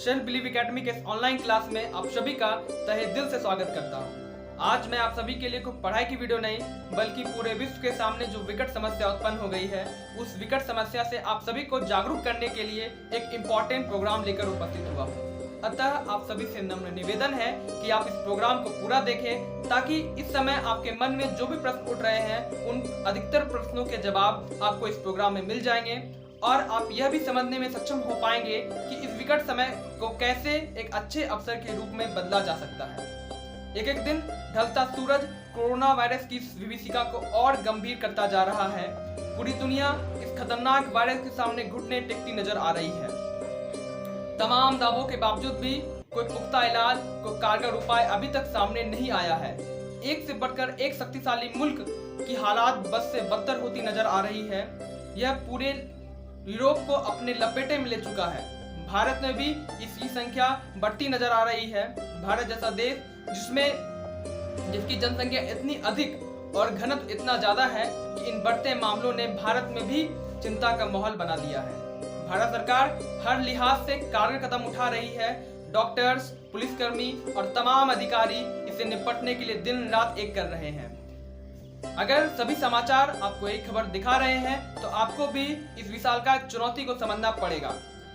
Self believe academy के इस online class में आप सभी का तहे दिल से स्वागत करता हूं। आज मैं आप सभी के लिए कोई पढ़ाई की वीडियो नहीं बल्कि पूरे विश्व के सामने जो विकट समस्या उत्पन्न हो गई है उस विकट समस्या से आप सभी को जागरूक करने के लिए एक इम्पोर्टेंट प्रोग्राम लेकर उपस्थित हुआ हूँ। अतः आप सभी से नम्र निवेदन है कि आप इस प्रोग्राम को पूरा देखें ताकि इस समय आपके मन में जो भी प्रश्न उठ रहे हैं उन अधिकतर प्रश्नों के जवाब आपको इस प्रोग्राम में मिल जाएंगे और आप यह भी समझने में सक्षम हो पाएंगे कि इस विकट समय को कैसे एक अच्छे अवसर के रूप में बदला जा सकता है। एक एक दिन ढलता सूरज कोरोना वायरस की विभीषिका को और गंभीर करता जा रहा है। पूरी दुनिया इस खतरनाक वायरस के सामने घुटने टेकती नजर आ रही है। तमाम दावों के बावजूद भी कोई पुख्ता इलाज, कोई कारगर उपाय अभी तक सामने नहीं आया है। एक से बढ़कर एक शक्तिशाली मुल्क की हालात बद से बदतर होती नजर आ रही है। यह पूरे यूरोप को अपने लपेटे में ले चुका है। भारत में भी इसकी संख्या बढ़ती नजर आ रही है। भारत जैसा देश जिसकी जनसंख्या इतनी अधिक और घनत्व इतना ज्यादा है कि इन बढ़ते मामलों ने भारत में भी चिंता का माहौल बना दिया है। भारत सरकार हर लिहाज से कारगर कदम उठा रही है। डॉक्टर्स, पुलिसकर्मी और तमाम अधिकारी इससे निपटने के लिए दिन रात एक कर रहे हैं। अगर सभी समाचार आपको एक खबर दिखा रहे हैं तो आपको भी इस विशालकाय चुनौती को समझना पड़ेगा।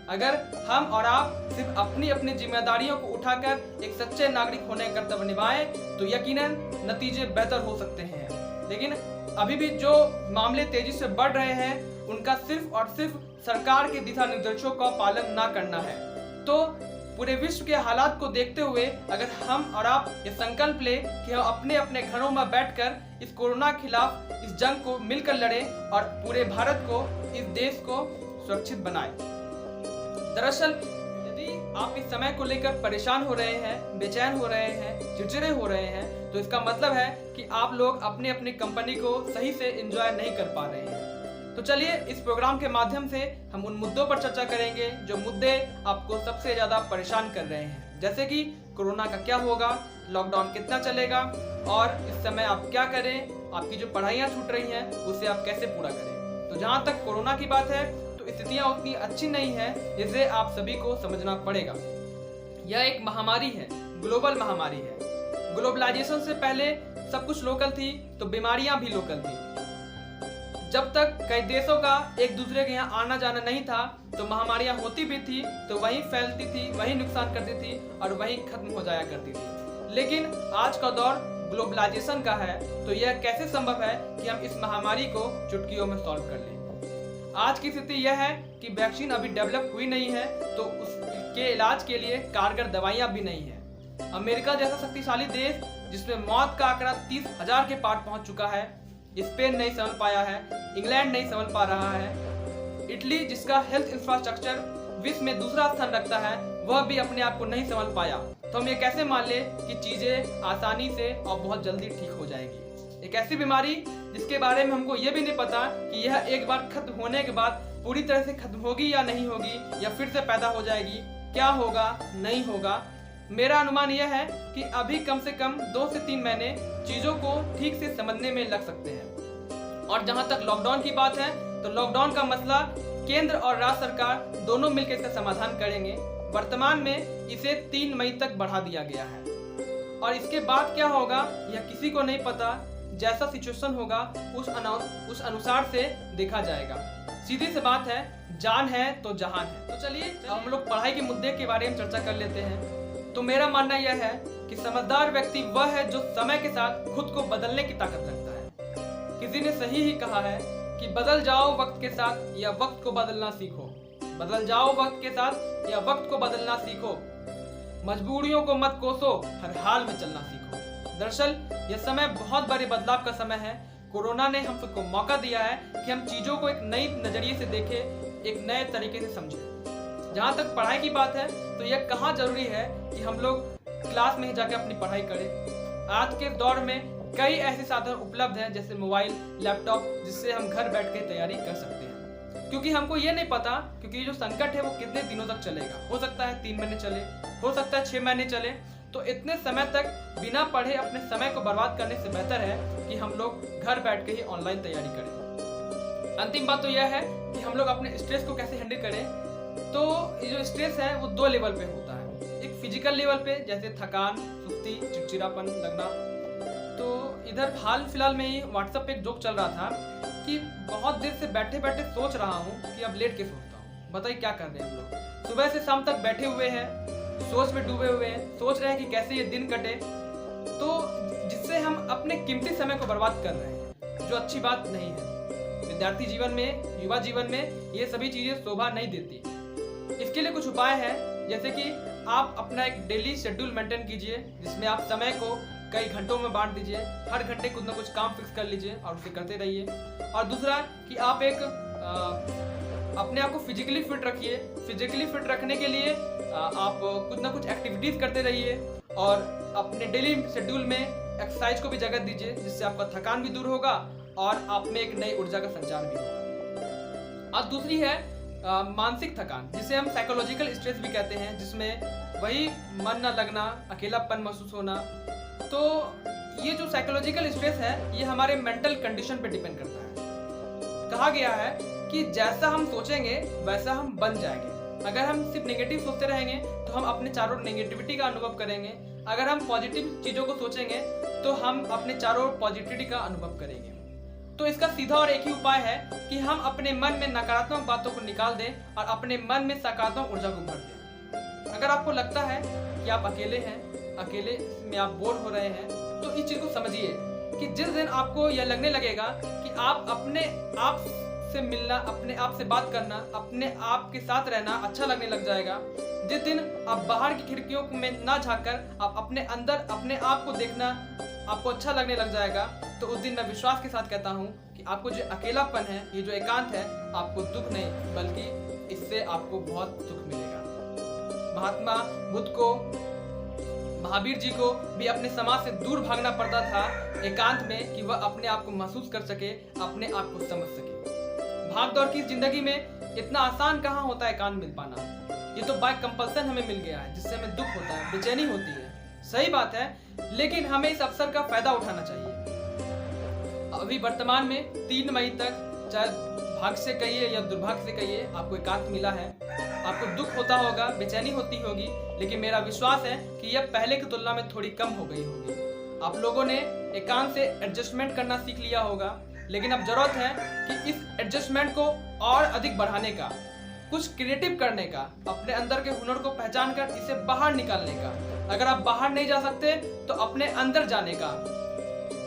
अगर हम और आप सिर्फ अपनी अपनी जिम्मेदारियों को उठाकर एक सच्चे नागरिक होने का कर्तव्य निभाएं तो यकीनन नतीजे बेहतर हो सकते हैं। लेकिन अभी भी जो मामले तेजी से बढ़ रहे हैं उनका सिर्फ और सिर्फ सरकार के दिशा निर्देशों का पालन ना करना है। तो पूरे विश्व के हालात को देखते हुए अगर हम और आप ये संकल्प ले कि हम अपने अपने घरों में बैठकर इस कोरोना के खिलाफ इस जंग को मिलकर लड़ें और पूरे भारत को, इस देश को सुरक्षित बनाएं। दरअसल यदि आप इस समय को लेकर परेशान हो रहे हैं, बेचैन हो रहे हैं, चिड़चिड़े हो रहे हैं तो इसका मतलब है कि आप लोग अपने अपनी कंपनी को सही से एंजॉय नहीं कर पा रहे हैं। तो चलिए इस प्रोग्राम के माध्यम से हम उन मुद्दों पर चर्चा करेंगे जो मुद्दे आपको सबसे ज्यादा परेशान कर रहे हैं, जैसे कि कोरोना का क्या होगा, लॉकडाउन कितना चलेगा और इस समय आप क्या करें, आपकी जो पढ़ाइयाँ छूट रही हैं उसे आप कैसे पूरा करें। तो जहाँ तक कोरोना की बात है तो स्थितियाँ उतनी अच्छी नहीं है जिसे आप सभी को समझना पड़ेगा। यह एक महामारी है, ग्लोबल महामारी है। ग्लोबलाइजेशन से पहले सब कुछ लोकल थी तो बीमारियां भी लोकल थी। जब तक कई देशों का एक दूसरे के यहाँ आना जाना नहीं था तो महामारियां होती भी थी तो वहीं फैलती थी, वहीं नुकसान करती थी और वहीं खत्म हो जाया करती थी। लेकिन आज का दौर ग्लोबलाइजेशन का है तो यह कैसे संभव है कि हम इस महामारी को चुटकियों में सॉल्व कर लें। आज की स्थिति यह है कि वैक्सीन अभी डेवलप हुई नहीं है तो उसके इलाज के लिए कारगर दवाइयां भी नहीं है। अमेरिका जैसा शक्तिशाली देश जिसमें मौत का आंकड़ा 30,000 के पार पहुंच चुका है, स्पेन नहीं संभल पाया है, इंग्लैंड नहीं संभल पा रहा है, इटली जिसका हेल्थ इंफ्रास्ट्रक्चर विश्व में दूसरा स्थान रखता है वह भी अपने आप को नहीं संभल पाया। तो हम ये कैसे मान ले कि चीजें आसानी से और बहुत जल्दी ठीक हो जाएगी। एक ऐसी बीमारी जिसके बारे में हमको ये भी नहीं पता कि यह एक बार खत्म होने के बाद पूरी तरह से खत्म होगी या नहीं होगी या फिर से पैदा हो जाएगी, क्या होगा नहीं होगा। मेरा अनुमान यह है कि अभी कम से कम 2 से 3 महीने चीजों को ठीक से समझने में लग सकते हैं। और जहां तक लॉकडाउन की बात है तो लॉकडाउन का मसला केंद्र और राज्य सरकार दोनों मिलकर इसका समाधान करेंगे। वर्तमान में इसे 3 मई तक बढ़ा दिया गया है और इसके बाद क्या होगा यह किसी को नहीं पता। जैसा सिचुएशन होगा उस अनुसार से देखा जाएगा। सीधी सी बात है, जान है तो जहान है। तो चलिए हम लोग पढ़ाई के मुद्दे के बारे में चर्चा कर लेते हैं। तो मेरा मानना यह है कि समझदार व्यक्ति वह है जो समय के साथ खुद को बदलने की ताकत रखता है। किसी ने सही ही कहा है कि बदल जाओ वक्त के साथ या वक्त को बदलना सीखो। बदल जाओ वक्त के साथ या वक्त को बदलना सीखो। मजबूरियों को मत कोसो, हर हाल में चलना सीखो। दरअसल यह समय बहुत बड़े बदलाव का समय है। कोरोना ने हम सबको मौका दिया है कि हम चीजों को एक नई नजरिए से देखें, एक नए तरीके से समझें। जहाँ तक पढ़ाई की बात है तो यह कहाँ जरूरी है कि हम लोग क्लास में ही जाकर अपनी पढ़ाई करें। आज के दौर में कई ऐसे साधन उपलब्ध हैं जैसे मोबाइल, लैपटॉप, जिससे हम घर बैठ के तैयारी कर सकते हैं। क्योंकि हमको ये नहीं पता क्योंकि जो संकट है वो कितने दिनों तक चलेगा। हो सकता है 3 महीने चले, हो सकता है 6 महीने चले। तो इतने समय तक बिना पढ़े अपने समय को बर्बाद करने से बेहतर है कि हम लोग घर बैठ के ही ऑनलाइन तैयारी करें। अंतिम बात तो यह है कि हम लोग अपने स्ट्रेस को कैसे हैंडल करें। तो ये जो स्ट्रेस है वो 2 लेवल पे होता है। एक फिजिकल लेवल पे जैसे थकान, सुस्ती, चिड़चिड़ापन लगना। तो इधर हाल फिलहाल में ही व्हाट्सएप पे एक जोक चल रहा था कि बहुत देर से बैठे बैठे सोच रहा हूँ कि अब लेट के सोचता हूँ। बताइए क्या कर रहे हैं हम लोग। सुबह से शाम तक बैठे हुए हैं, सोच में डूबे हुए हैं, सोच रहे हैं कि कैसे ये दिन कटे, तो जिससे हम अपने कीमती समय को बर्बाद कर रहे हैं, जो अच्छी बात नहीं है। विद्यार्थी जीवन में, युवा जीवन में ये सभी चीजें शोभा नहीं देती। इसके लिए कुछ उपाय हैं, जैसे कि आप अपना एक डेली शेड्यूल मेंटेन कीजिए, जिसमें आप समय को कई घंटों में बांट दीजिए। हर घंटे कुछ ना कुछ काम फिक्स कर लीजिए और उसे करते रहिए। और दूसरा कि आप एक अपने आप को फिजिकली फिट रखिए। फिजिकली फिट रखने के लिए आप कुछ ना कुछ एक्टिविटीज करते रहिए और अपने डेली शेड्यूल में एक्सरसाइज को भी जगह दीजिए, जिससे आपका थकान भी दूर होगा और आप में एक नई ऊर्जा का संचार भी होगा। और दूसरी है मानसिक थकान, जिसे हम साइकोलॉजिकल स्ट्रेस भी कहते हैं, जिसमें वही मन न लगना, अकेलापन महसूस होना। तो ये जो साइकोलॉजिकल स्ट्रेस है ये हमारे मेंटल कंडीशन पे डिपेंड करता है। कहा गया है कि जैसा हम सोचेंगे वैसा हम बन जाएंगे। अगर हम सिर्फ नेगेटिव सोचते रहेंगे तो हम अपने चारों नेगेटिविटी का अनुभव करेंगे। अगर हम पॉजिटिव चीज़ों को सोचेंगे तो हम अपने चारों पॉजिटिविटी का अनुभव करेंगे। तो इसका सीधा और एक ही उपाय है कि हम अपने मन में नकारात्मक बातों को निकाल दें और अपने मन में सकारात्मक ऊर्जा को भर दें। अगर आपको लगता है कि आप अकेले हैं, अकेले में आप बोर हो रहे हैं, तो इस चीज़ को समझिए कि जिस दिन आपको यह लगने लगेगा कि आप अपने आप से मिलना, अपने आप से बात करना, अपने आप के साथ रहना अच्छा लगने लग जाएगा, जिस दिन आप बाहर की खिड़कियों में ना झांककर आप अपने अंदर अपने आप को देखना आपको अच्छा लगने लग जाएगा, तो उस दिन मैं विश्वास के साथ कहता हूँ कि आपको जो अकेलापन है, ये जो एकांत है, आपको दुख नहीं बल्कि इससे आपको बहुत सुख मिलेगा। महात्मा बुद्ध को, महावीर जी को भी अपने समाज से दूर भागना पड़ता था एकांत में, कि वह अपने आप को महसूस कर सके, अपने आप को समझ सके। भाग दौड़ की जिंदगी में इतना आसान कहाँ होता है एकांत मिल पाना। ये तो बाय कंपल्सन हमें मिल गया है, जिससे हमें दुख होता है, बेचैनी होती है। सही बात है, लेकिन हमें इस अवसर का फायदा उठाना चाहिए। अभी वर्तमान में 3 मई तक, चाहे भाग्य से कहिए या दुर्भाग्य से कहिए, आपको एकांत मिला है। आपको दुख होता होगा, बेचैनी होती होगी, लेकिन मेरा विश्वास है कि यह पहले की तुलना में थोड़ी कम हो गई होगी। आप लोगों ने एकांत से एडजस्टमेंट करना सीख लिया होगा, लेकिन अब जरूरत है कि इस एडजस्टमेंट को और अधिक बढ़ाने का, कुछ क्रिएटिव करने का, अपने अंदर के हुनर को पहचान कर इसे बाहर निकालने का। अगर आप बाहर नहीं जा सकते तो अपने अंदर जाने का।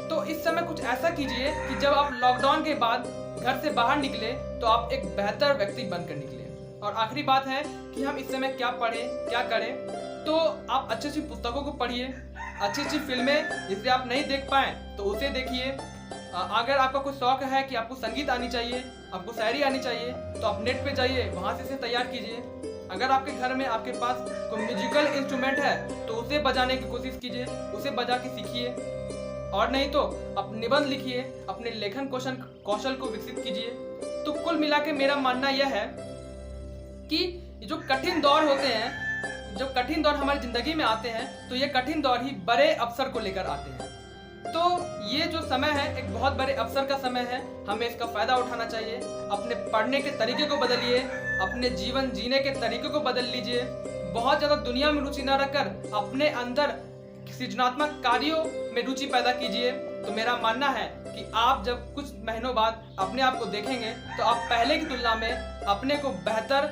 तो इस समय कुछ ऐसा कीजिए कि जब आप लॉकडाउन के बाद घर से बाहर निकले तो आप एक बेहतर व्यक्ति बनकर निकले। और आखिरी बात है कि हम इस समय क्या पढ़ें, क्या करें। तो आप अच्छी अच्छी पुस्तकों को पढ़िए, अच्छी अच्छी फिल्में जिसे आप नहीं देख पाए तो उसे देखिए। अगर आपका कोई शौक है कि आपको संगीत आनी चाहिए, आपको शायरी आनी चाहिए, तो आप नेट पे जाइए, वहाँ से इसे तैयार कीजिए। अगर आपके घर में आपके पास कोई म्यूजिकल इंस्ट्रूमेंट है तो उसे बजाने की कोशिश कीजिए, उसे बजा के सीखिए। और नहीं तो आप निबंध लिखिए, अपने लेखन कौशल को विकसित कीजिए। तो कुल मिला के मेरा मानना यह है कि जो कठिन दौर होते हैं, जब कठिन दौर हमारी जिंदगी में आते हैं, तो ये कठिन दौर ही बड़े अवसर को लेकर आते हैं। तो ये जो समय है एक बहुत बड़े अवसर का समय है, हमें इसका फायदा उठाना चाहिए। अपने पढ़ने के तरीके को बदलिए, अपने जीवन जीने के तरीके को बदल लीजिए। बहुत ज़्यादा दुनिया में रुचि न रखकर अपने अंदर सृजनात्मक कार्यों में रुचि पैदा कीजिए। तो मेरा मानना है कि आप जब कुछ महीनों बाद अपने आप को देखेंगे तो आप पहले की तुलना में अपने को बेहतर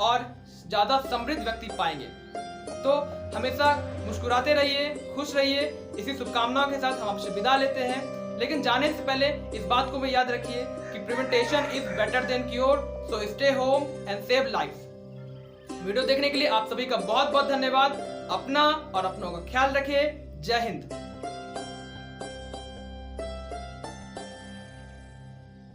और ज़्यादा समृद्ध व्यक्ति पाएंगे। तो हमेशा मुस्कुराते रहिए, खुश रहिए। इसी शुभकामनाओं के साथ हम आपसे विदा लेते हैं। लेकिन जाने से पहले इस बात को भी याद रखिए कि prevention is better than cure, so stay home and save life. Video देखने के लिए आप सभी का बहुत बहुत धन्यवाद। अपना और अपनों का ख्याल रखिए। जय हिंद।